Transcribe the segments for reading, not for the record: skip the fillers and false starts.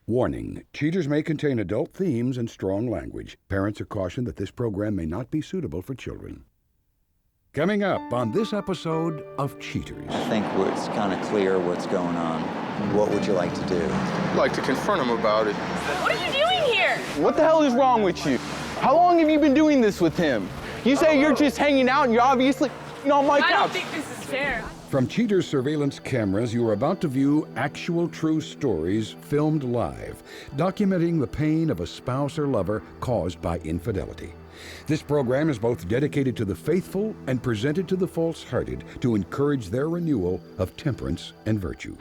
Warning, cheaters may contain adult themes and strong language. Parents are cautioned that this program may not be suitable for children. Coming up on this episode of Cheaters. I think it's kind of clear what's going on. What would you like to do? I'd like to confront him about it. What are you doing here? What the hell is wrong with you? How long have you been doing this with him? You say you're just hanging out and you're obviously on my couch. I don't think this is fair. From Cheaters surveillance cameras, you are about to view actual true stories filmed live, documenting the pain of a spouse or lover caused by infidelity. This program is both dedicated to the faithful and presented to the false-hearted to encourage their renewal of temperance and virtue.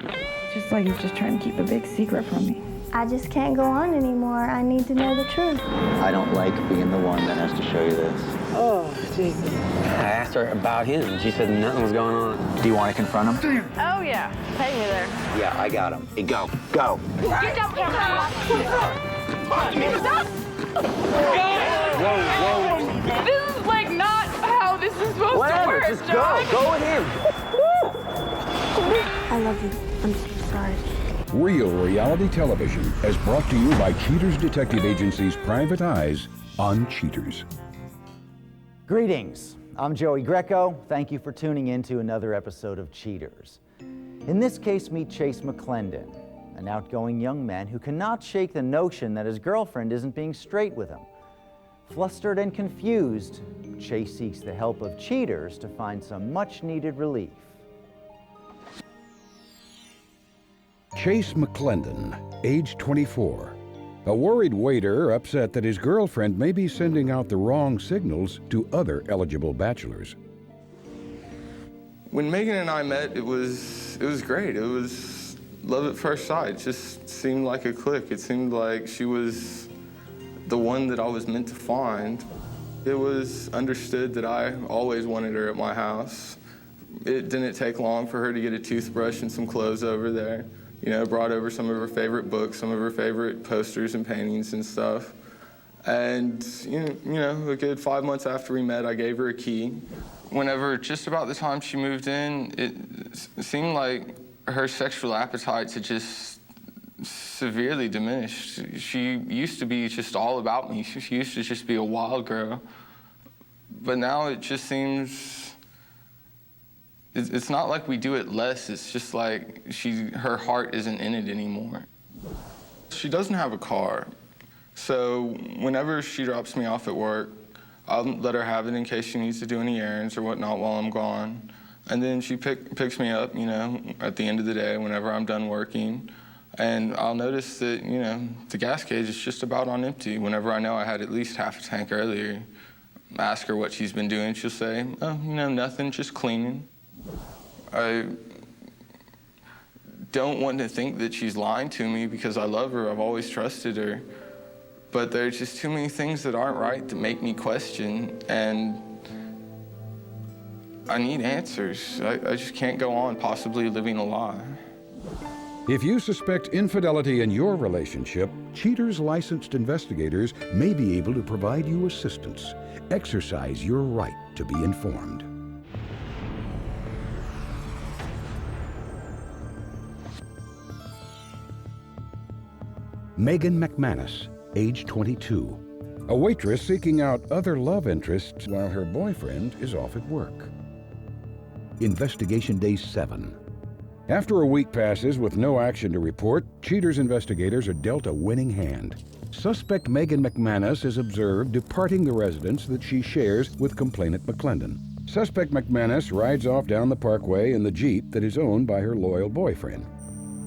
Just like he's just trying to keep a big secret from me. I just can't go on anymore. I need to know the truth. I don't like being the one that has to show you this. Oh, Jesus. I asked her about him, and she said nothing was going on. Do you want to confront him? Oh, yeah. Take me there. Yeah, I got him. Hey, go. Go. Get down, Stop! Whoa. This is, like, not how this is supposed to work, Just John. go with him. I love you. I'm so sorry. Real reality television is brought to you by Cheaters Detective Agency's Private Eyes on Cheaters. Greetings, I'm Joey Greco. Thank you for tuning in to another episode of Cheaters. In this case, meet Chase McLendon, an outgoing young man who cannot shake the notion that his girlfriend isn't being straight with him. Flustered and confused, Chase seeks the help of cheaters to find some much-needed relief. Chase McLendon, age 24. A worried waiter upset that his girlfriend may be sending out the wrong signals to other eligible bachelors. When Megan and I met, it was great. It was love at first sight. It just seemed like a click. It seemed like she was the one that I was meant to find. It was understood that I always wanted her at my house. It didn't take long for her to get a toothbrush and some clothes over there. You know, brought over some of her favorite books, some of her favorite posters and paintings and stuff. And, you know, a good 5 months after we met, I gave her a key. Whenever, just about the time she moved in, it seemed like her sexual appetites had just severely diminished. She used to be just all about me. She used to just be a wild girl. But now it just seems, it's not like we do it less, it's just like her heart isn't in it anymore. She doesn't have a car, so whenever she drops me off at work, I'll let her have it in case she needs to do any errands or whatnot while I'm gone. And then she picks me up, you know, at the end of the day whenever I'm done working. And I'll notice that, you know, the gas gauge is just about on empty whenever I know I had at least half a tank earlier. Ask her what she's been doing, she'll say, oh, you know, nothing, just cleaning. I don't want to think that she's lying to me because I love her. I've always trusted her. But there's just too many things that aren't right to make me question, and I need answers. I just can't go on possibly living a lie. If you suspect infidelity in your relationship, Cheaters licensed investigators may be able to provide you assistance. Exercise your right to be informed. Megan McManus, age 22. A waitress seeking out other love interests while her boyfriend is off at work. Investigation Day 7. After a week passes with no action to report, Cheaters investigators are dealt a winning hand. Suspect Megan McManus is observed departing the residence that she shares with complainant McLendon. Suspect McManus rides off down the parkway in the Jeep that is owned by her loyal boyfriend.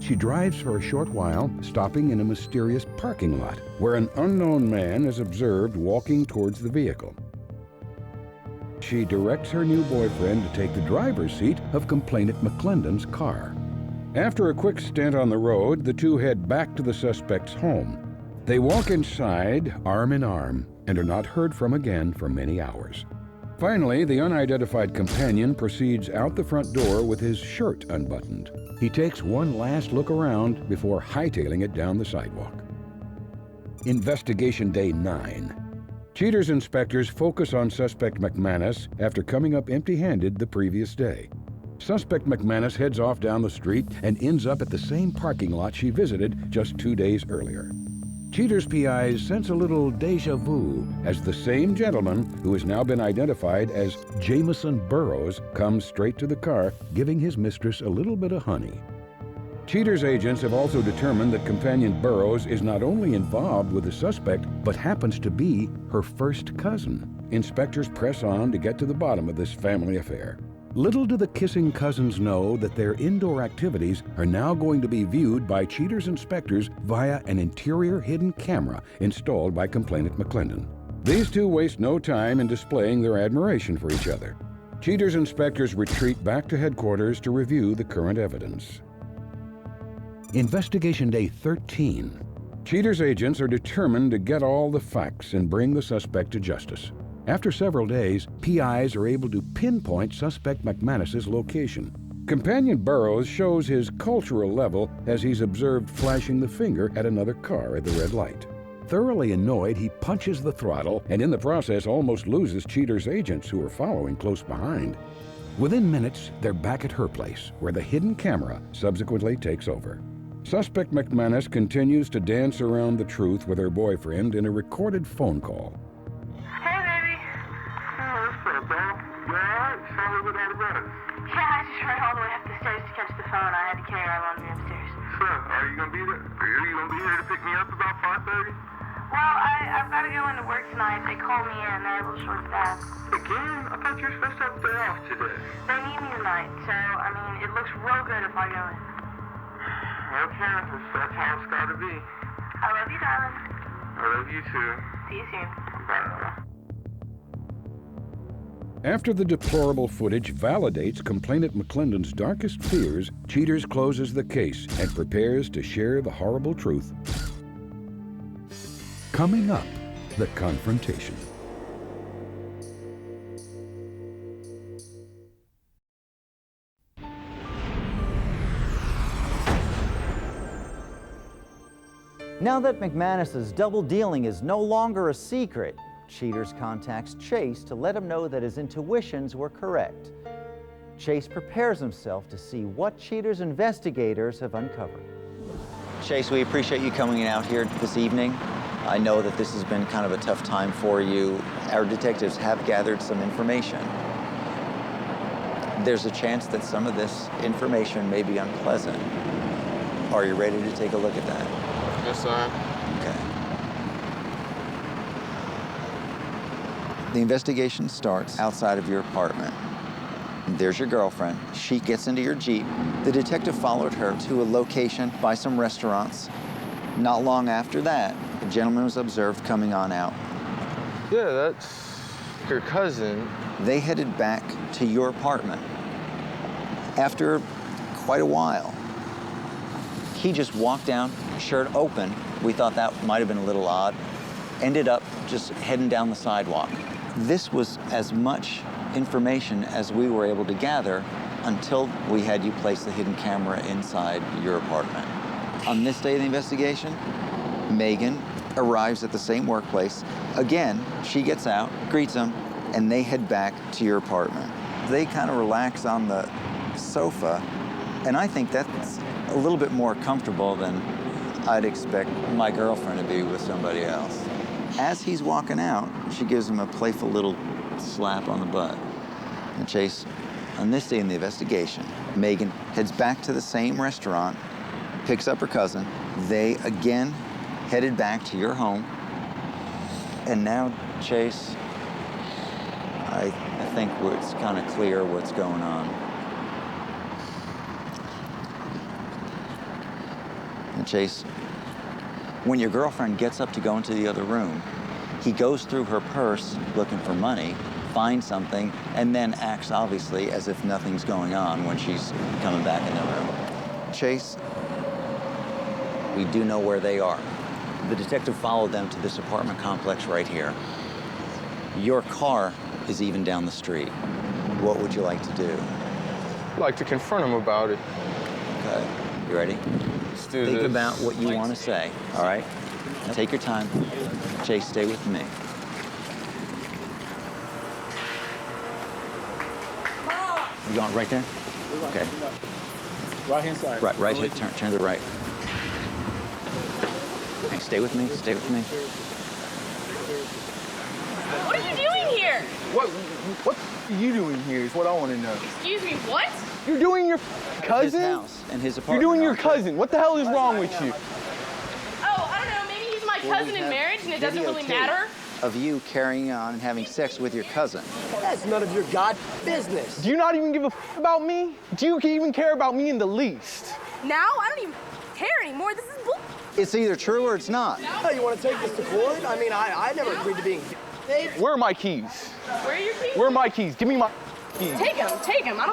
She drives for a short while, stopping in a mysterious parking lot where an unknown man is observed walking towards the vehicle. She directs her new boyfriend to take the driver's seat of complainant McLendon's car. After a quick stint on the road, the two head back to the suspect's home. They walk inside, arm in arm, and are not heard from again for many hours. Finally, the unidentified companion proceeds out the front door with his shirt unbuttoned. He takes one last look around before hightailing it down the sidewalk. Investigation Day 9. Cheaters inspectors focus on suspect McManus after coming up empty-handed the previous day. Suspect McManus heads off down the street and ends up at the same parking lot she visited just 2 days earlier. Cheater's PIs sense a little deja vu as the same gentleman, who has now been identified as Jameson Burrows, comes straight to the car, giving his mistress a little bit of honey. Cheater's agents have also determined that companion Burrows is not only involved with the suspect, but happens to be her first cousin. Inspectors press on to get to the bottom of this family affair. Little do the kissing cousins know that their indoor activities are now going to be viewed by Cheater's inspectors via an interior hidden camera installed by complainant McLendon. These two waste no time in displaying their admiration for each other. Cheater's inspectors retreat back to headquarters to review the current evidence. Investigation Day 13. Cheater's agents are determined to get all the facts and bring the suspect to justice. After several days, PIs are able to pinpoint suspect McManus's location. Companion Burrows shows his cultural level as he's observed flashing the finger at another car at the red light. Thoroughly annoyed, he punches the throttle and in the process almost loses Cheater's agents, who are following close behind. Within minutes, they're back at her place, where the hidden camera subsequently takes over. Suspect McManus continues to dance around the truth with her boyfriend in a recorded phone call. Yeah, I just ran all the way up the stairs to catch the phone. I had to carry our laundry upstairs. Sure. Are you gonna be there? Are you gonna be here to pick me up about 5:30? Well, I've got to go into work tonight. They called me in. They're a little short-staffed. Again? I thought you were supposed to have the day off today. They need me tonight, so, I mean, it looks real good if I go in. Okay, that's how it's gotta be. I love you, darling. I love you too. See you soon. Bye. After the deplorable footage validates complainant McLendon's darkest fears, Cheaters closes the case and prepares to share the horrible truth. Coming up, the confrontation. Now that McManus's double dealing is no longer a secret, Cheaters contacts Chase to let him know that his intuitions were correct. Chase prepares himself to see what Cheaters' investigators have uncovered. Chase, we appreciate you coming out here this evening. I know that this has been kind of a tough time for you. Our detectives have gathered some information. There's a chance that some of this information may be unpleasant. Are you ready to take a look at that? Yes, sir. Okay. The investigation starts outside of your apartment. There's your girlfriend. She gets into your Jeep. The detective followed her to a location by some restaurants. Not long after that, a gentleman was observed coming on out. Yeah, that's your cousin. They headed back to your apartment. After quite a while, he just walked down, shirt open. We thought that might have been a little odd. Ended up just heading down the sidewalk. This was as much information as we were able to gather until we had you place the hidden camera inside your apartment. On this day of the investigation, Megan arrives at the same workplace. Again, she gets out, greets him, and they head back to your apartment. They kind of relax on the sofa, and I think that's a little bit more comfortable than I'd expect my girlfriend to be with somebody else. As he's walking out, she gives him a playful little slap on the butt. And Chase, on this day in the investigation, Megan heads back to the same restaurant, picks up her cousin. They again headed back to your home. And now, Chase, I think it's kind of clear what's going on. And Chase, when your girlfriend gets up to go into the other room, he goes through her purse looking for money, finds something, and then acts obviously as if nothing's going on when she's coming back in the room. Chase, we do know where they are. The detective followed them to this apartment complex right here. Your car is even down the street. What would you like to do? I'd like to confront him about it. Okay, you ready? Let's do Think this. about what you want to say, all right? Take your time. Chase, stay with me. You going right there? Okay. Right hand side. Right, turn to the right. Okay, stay with me, stay with me. What are you doing here? What are you doing here is what I want to know. Excuse me, what? You're doing your cousin? His house and his You're apartment. doing your cousin. What the hell is wrong with you? Oh, I don't know, maybe he's my cousin in marriage and it doesn't really matter. Of you carrying on and having sex with your cousin. That's none of your god business. Do you not even give a about me? Do you even care about me in the least? Now? I don't even care anymore. This is bull. It's either true or it's not. Oh, you want to take this to court? I mean, I never agreed to being paid. Where are my keys? Where are your keys? Where are my keys? Give me my keys. Take them. I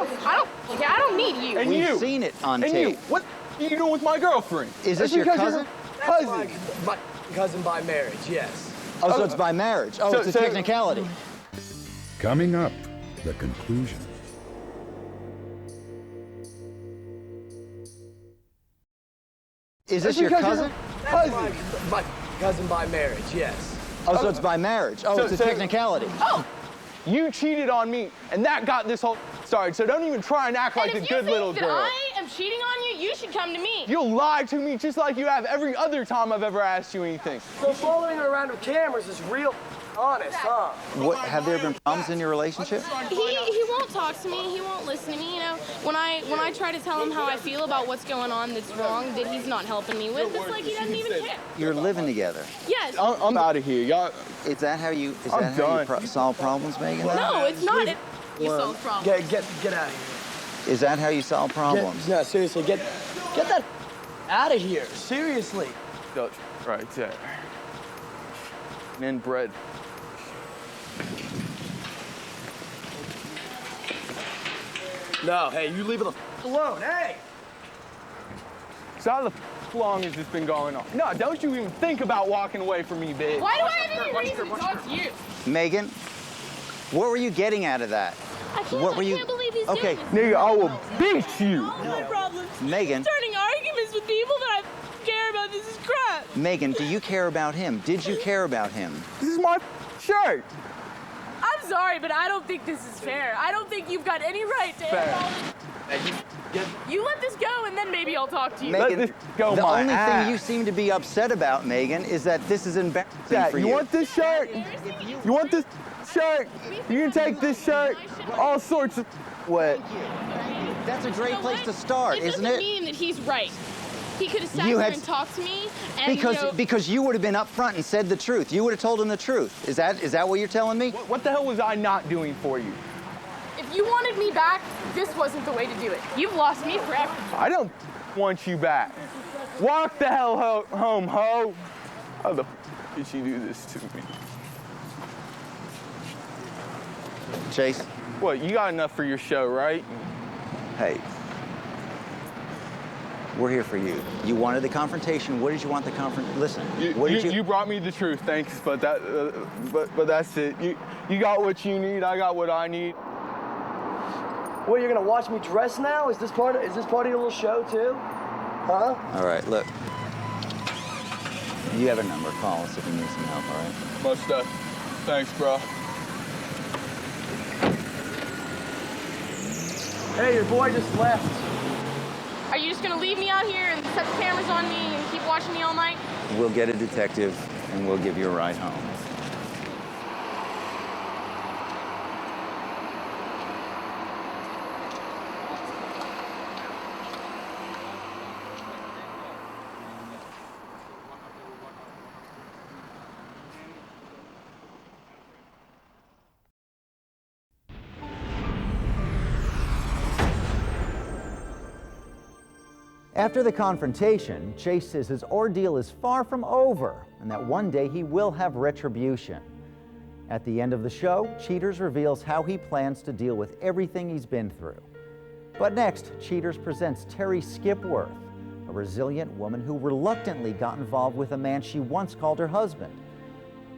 don't need you. And We've you. seen it on and tape. you. What are you doing with my girlfriend? Is this That's your because cousin? you're her cousin. My cousin by marriage, yes. Oh, so it's by marriage. Oh, it's a technicality. Coming up, the conclusion. Is this your cousin? My cousin by marriage, yes. Oh, so it's by marriage. Oh, it's a technicality. Oh, You cheated on me, and that got this whole started, so don't even try and act like a good little girl. If I am cheating on you, you should come to me. You'll lie to me just like you have every other time I've ever asked you anything. So following her around with cameras is real honest, huh? What, have there been problems in your relationship? He won't talk to me. He won't listen to me. You know, when I try to tell him how I feel about what's going on that's wrong, that he's not helping me with, it's like he doesn't even care. You're living together. Yes. I'm out of here, y'all. Is that how you solve problems, Megan? No, it's not. You solve problems. Get out of here. Is that how you solve problems? No, seriously, get that out of here. Seriously. That's right there. And bread. No, hey, you leave it alone, hey! So how the long has this been going on? No, don't you even think about walking away from me, bitch. Why do I have any reason to talk to you? Megan, what were you getting out of that? I can't believe he's Okay. doing this. Nigga, I will beat you. No problem. Megan. Starting arguments with people that I care about. This is crap. Megan, do you care about him? Did you care about him? This is my shirt. I'm sorry, but I don't think this is fair. I don't think you've got any right to Fair. You let this go, and then maybe I'll talk to you. Megan, this go the my only ass. thing you seem to be upset about, Megan, is that this is embarrassing for you. You want this shirt? You want this shirt? You can take this shirt. All sorts of what? That's a great place to start, isn't doesn't it? mean that he's right. He could have sat You here had- and talked to me, and Because you would have been upfront and said the truth. You would have told him the truth. Is that what you're telling me? What the hell was I not doing for you? if you wanted me back, this wasn't the way to do it. You've lost me forever. I don't want you back. Walk the hell home, ho. How the did she do this to me? Chase? What, you got enough for your show, right? Hey, we're here for you. You wanted the confrontation. What did you want the Listen, what did you brought me the truth, thanks, but that's it. You got what you need, I got what I need. Well, you're gonna watch me dress now? Is this part of your little show too? Huh? All right, look. You have a number. Call us if you need some help, all right? Much stuff. Thanks, bro. Hey, your boy just left. Are you just gonna leave me out here and set the cameras on me and keep watching me all night? We'll get a detective and we'll give you a ride home. After the confrontation, Chase says his ordeal is far from over and that one day he will have retribution. At the end of the show, Cheaters reveals how he plans to deal with everything he's been through. But next, Cheaters presents Teri Skipworth, a resilient woman who reluctantly got involved with a man she once called her husband.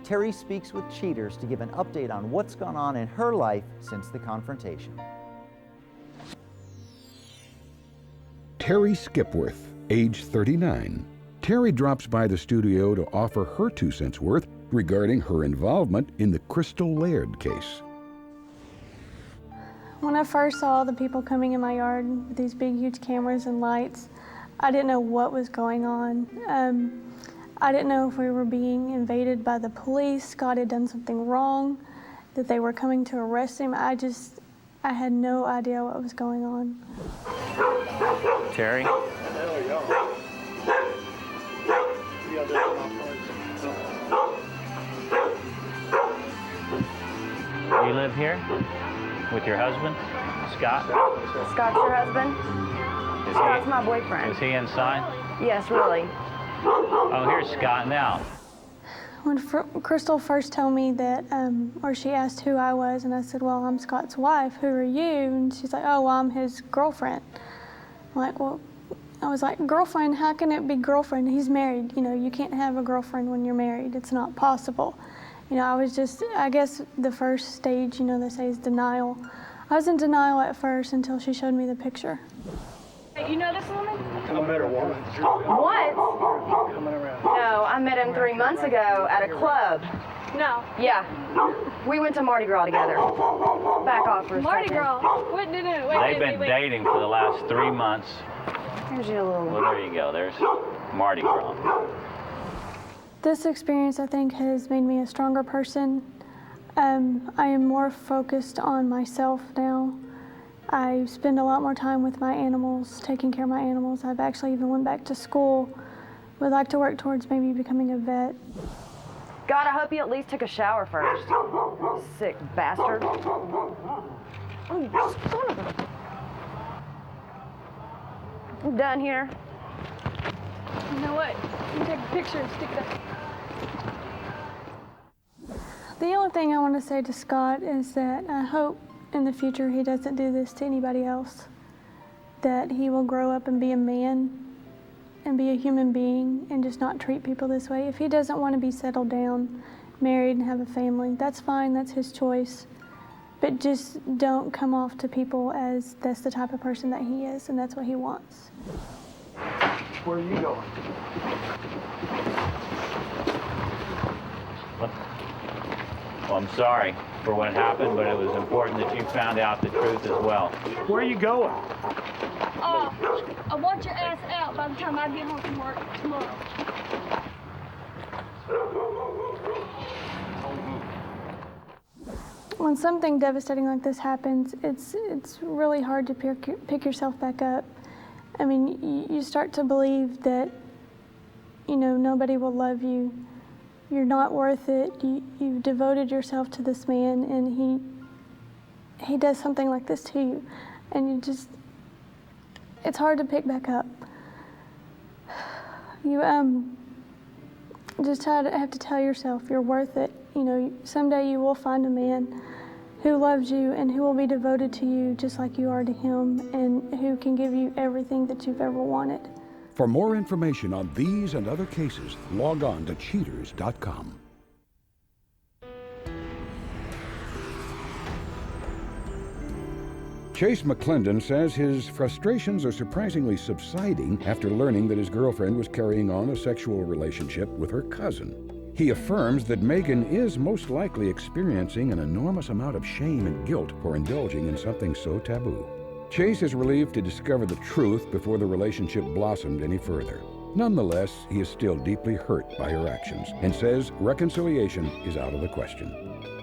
Teri speaks with Cheaters to give an update on what's gone on in her life since the confrontation. Teri Skipworth, age 39. Teri drops by the studio to offer her 2 cents worth regarding her involvement in the Crystal Laird case. When I first saw the people coming in my yard with these big, huge cameras and lights, I didn't know what was going on. I didn't know if we were being invaded by the police, Scott had done something wrong, that they were coming to arrest him. I had no idea what was going on. Teri? You live here with your husband, Scott? Scott's your husband? Scott's my boyfriend. Is he inside? Yes, really. Oh, here's Scott now. When Crystal first told me that, or she asked who I was, and I said, well, I'm Scott's wife, who are you? And she's like, oh, well, I'm his girlfriend. I'm like, well, I was like, girlfriend, how can it be girlfriend? He's married, you know, you can't have a girlfriend when you're married. It's not possible. You know, I was just, I guess the first stage, you know, they say is denial. I was in denial at first until she showed me the picture. You know this woman? I met her once. What? Coming around. No, I met him 3 months ago at a club. No. Yeah. We went to Mardi Gras together. Back off for a Mardi second. Gras? Wait, no, They've been dating for the last 3 months. Here's your little... Well, there you go. There's Mardi Gras. This experience, I think, has made me a stronger person. I am more focused on myself now. I spend a lot more time with my animals, taking care of my animals. I've actually even went back to school. Would like to work towards maybe becoming a vet. God, I hope you at least took a shower first. Sick bastard. Oh, you son of a... I'm done here. You know what? You can take a picture and stick it up. The only thing I want to say to Scott is that I hope in the future he doesn't do this to anybody else. That he will grow up and be a man and be a human being and just not treat people this way. If he doesn't want to be settled down, married and have a family, that's fine, that's his choice. But just don't come off to people as that's the type of person that he is and that's what he wants. Where are you going? Well, I'm sorry for what happened, but it was important that you found out the truth as well. Where are you going? I want your ass out by the time I get home from work tomorrow. When something devastating like this happens, it's really hard to pick yourself back up. I mean, you start to believe that, you know, nobody will love you. You're not worth it. You've devoted yourself to this man, and he does something like this to you, and you just, it's hard to pick back up. You just have to tell yourself you're worth it. You know, someday you will find a man who loves you and who will be devoted to you just like you are to him, and who can give you everything that you've ever wanted. For more information on these and other cases, log on to cheaters.com. Chase McLendon says his frustrations are surprisingly subsiding after learning that his girlfriend was carrying on a sexual relationship with her cousin. He affirms that Megan is most likely experiencing an enormous amount of shame and guilt for indulging in something so taboo. Chase is relieved to discover the truth before the relationship blossomed any further. Nonetheless, he is still deeply hurt by her actions and says reconciliation is out of the question.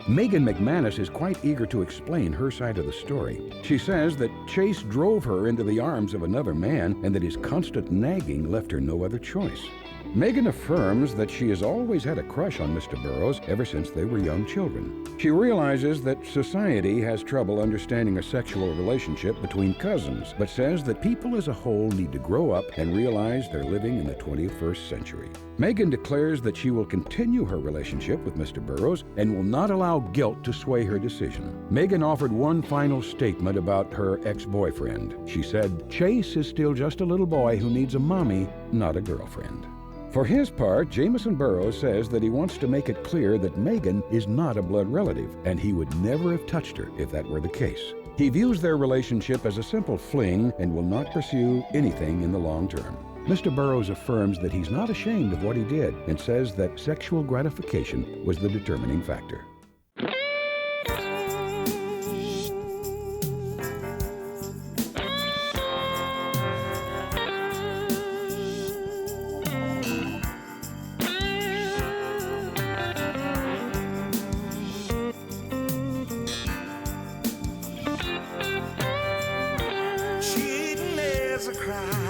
Megan McManus is quite eager to explain her side of the story. She says that Chase drove her into the arms of another man and that his constant nagging left her no other choice. Megan affirms that she has always had a crush on Mr. Burrows ever since they were young children. She realizes that society has trouble understanding a sexual relationship between cousins, but says that people as a whole need to grow up and realize they're living in the 21st century. Megan declares that she will continue her relationship with Mr. Burrows and will not allow guilt to sway her decision. Megan offered one final statement about her ex-boyfriend. She said, "Chase is still just a little boy who needs a mommy, not a girlfriend." For his part, Jamison Burrows says that he wants to make it clear that Megan is not a blood relative, and he would never have touched her if that were the case. He views their relationship as a simple fling and will not pursue anything in the long term. Mr. Burrows affirms that he's not ashamed of what he did and says that sexual gratification was the determining factor. cry.